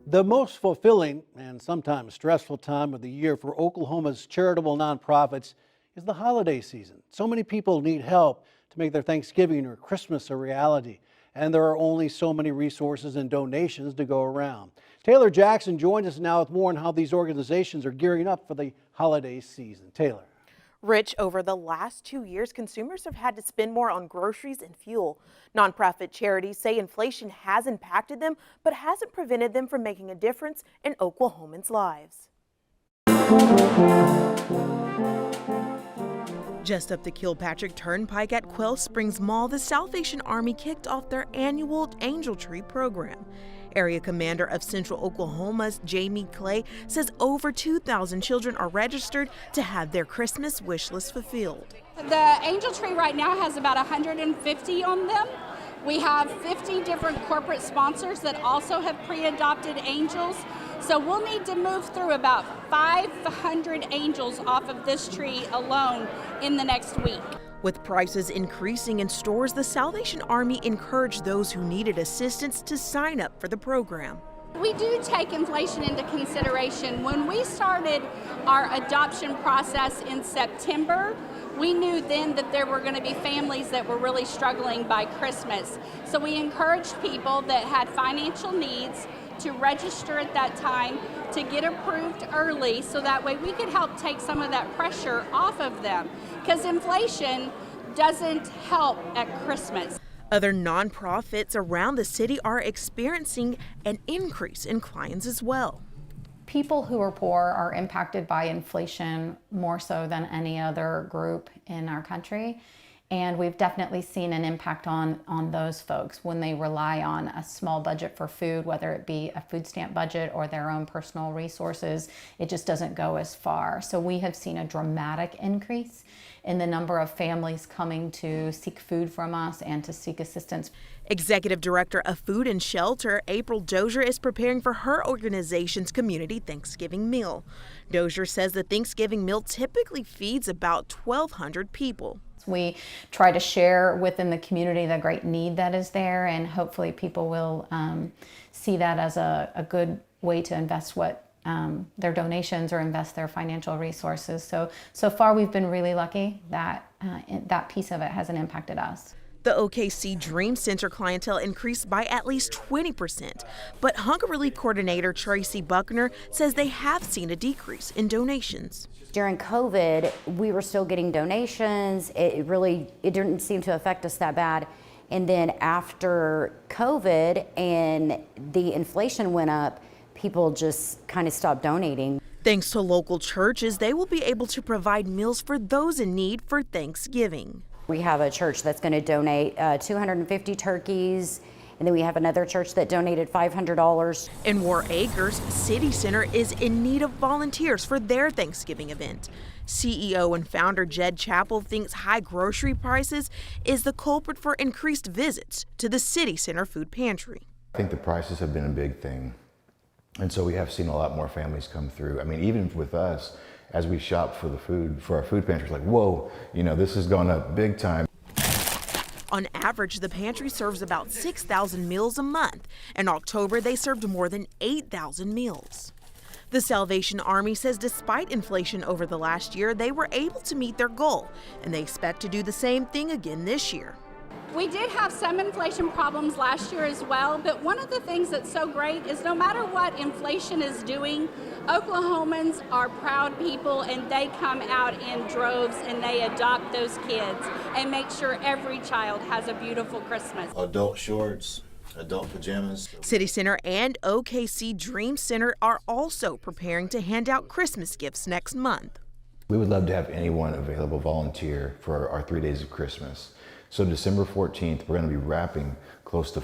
The most fulfilling and sometimes stressful time of the year for Oklahoma's charitable nonprofits is the holiday season. So many people need help to make their Thanksgiving or Christmas a reality, and there are only so many resources and donations to go around. Taylor Jackson joins us now with more on how these organizations are gearing up for the holiday season. Taylor. Rich, over the last 2 years, consumers have had to spend more on groceries and fuel. Nonprofit charities say inflation has impacted them, but hasn't prevented them from making a difference in Oklahomans' lives. Just up the Kilpatrick Turnpike at Quail Springs Mall, the Salvation Army kicked off their annual Angel Tree program. Area Commander of Central Oklahoma's Jamie Clay says over 2,000 children are registered to have their Christmas wish list fulfilled. The Angel Tree right now has about 150 on them. We have 50 different corporate sponsors that also have pre-adopted angels. So we'll need to move through about 500 angels off of this tree alone in the next week. With prices increasing in stores, the Salvation Army encouraged those who needed assistance to sign up for the program. We do take inflation into consideration. When we started our adoption process in September, we knew then that there were going to be families that were really struggling by Christmas. So we encouraged people that had financial needs to register at that time, to get approved early, so that way we could help take some of that pressure off of them, because inflation doesn't help at Christmas. Other nonprofits around the city are experiencing an increase in clients as well. People who are poor are impacted by inflation more so than any other group in our country. And we've definitely seen an impact on those folks when they rely on a small budget for food, whether it be a food stamp budget or their own personal resources. It just doesn't go as far. So we have seen a dramatic increase in the number of families coming to seek food from us and to seek assistance. Executive Director of Food and Shelter, April Dozier, is preparing for her organization's community Thanksgiving meal. Dozier says the Thanksgiving meal typically feeds about 1,200 people. We try to share within the community the great need that is there, and hopefully people will see that as a good way to invest their donations or invest their financial resources. So far we've been really lucky that that piece of it hasn't impacted us. The OKC Dream Center clientele increased by at least 20%, but Hunger Relief Coordinator Tracy Buckner says they have seen a decrease in donations. During COVID, we were still getting donations. It didn't seem to affect us that bad. And then after COVID and the inflation went up, people just kind of stopped donating. Thanks to local churches, they will be able to provide meals for those in need for Thanksgiving. We have a church that's going to donate 250 turkeys, and then we have another church that donated $500. In War Acres, City Center is in need of volunteers for their Thanksgiving event. CEO and founder Jed Chappell thinks high grocery prices is the culprit for increased visits to the City Center food pantry. I think the prices have been a big thing. And so we have seen a lot more families come through. I mean, even with us, as we shop for the food, for our food pantry, it's like, whoa, this has gone up big time. On average, the pantry serves about 6,000 meals a month. In October, they served more than 8,000 meals. The Salvation Army says despite inflation over the last year, they were able to meet their goal, and they expect to do the same thing again this year. We did have some inflation problems last year as well, but one of the things that's so great is no matter what inflation is doing, Oklahomans are proud people, and they come out in droves and they adopt those kids and make sure every child has a beautiful Christmas. Adult shorts, adult pajamas. City Center and OKC Dream Center are also preparing to hand out Christmas gifts next month. We would love to have anyone available volunteer for our 3 days of Christmas. So December 14th, we're going to be wrapping close to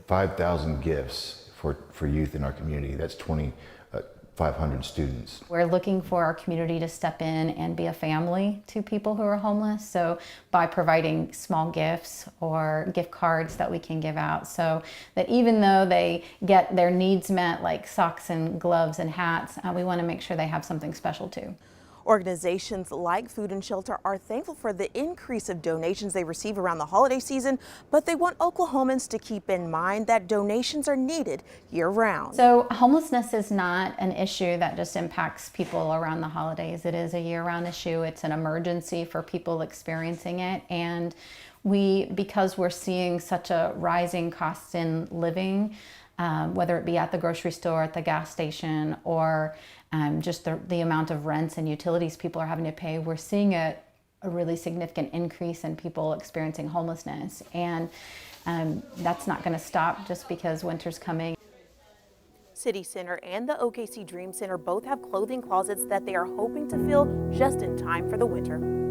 5,000 gifts for youth in our community. That's 2,500 students. We're looking for our community to step in and be a family to people who are homeless. So by providing small gifts or gift cards that we can give out, so that even though they get their needs met, like socks and gloves and hats, we want to make sure they have something special too. Organizations like Food and Shelter are thankful for the increase of donations they receive around the holiday season, but they want Oklahomans to keep in mind that donations are needed year-round. So homelessness is not an issue that just impacts people around the holidays. It is a year-round issue. It's an emergency for people experiencing it. And because we're seeing such a rising cost in living, whether it be at the grocery store, at the gas station, or just the amount of rents and utilities people are having to pay, we're seeing a really significant increase in people experiencing homelessness. And that's not going to stop just because winter's coming. City Center and the OKC Dream Center both have clothing closets that they are hoping to fill just in time for the winter.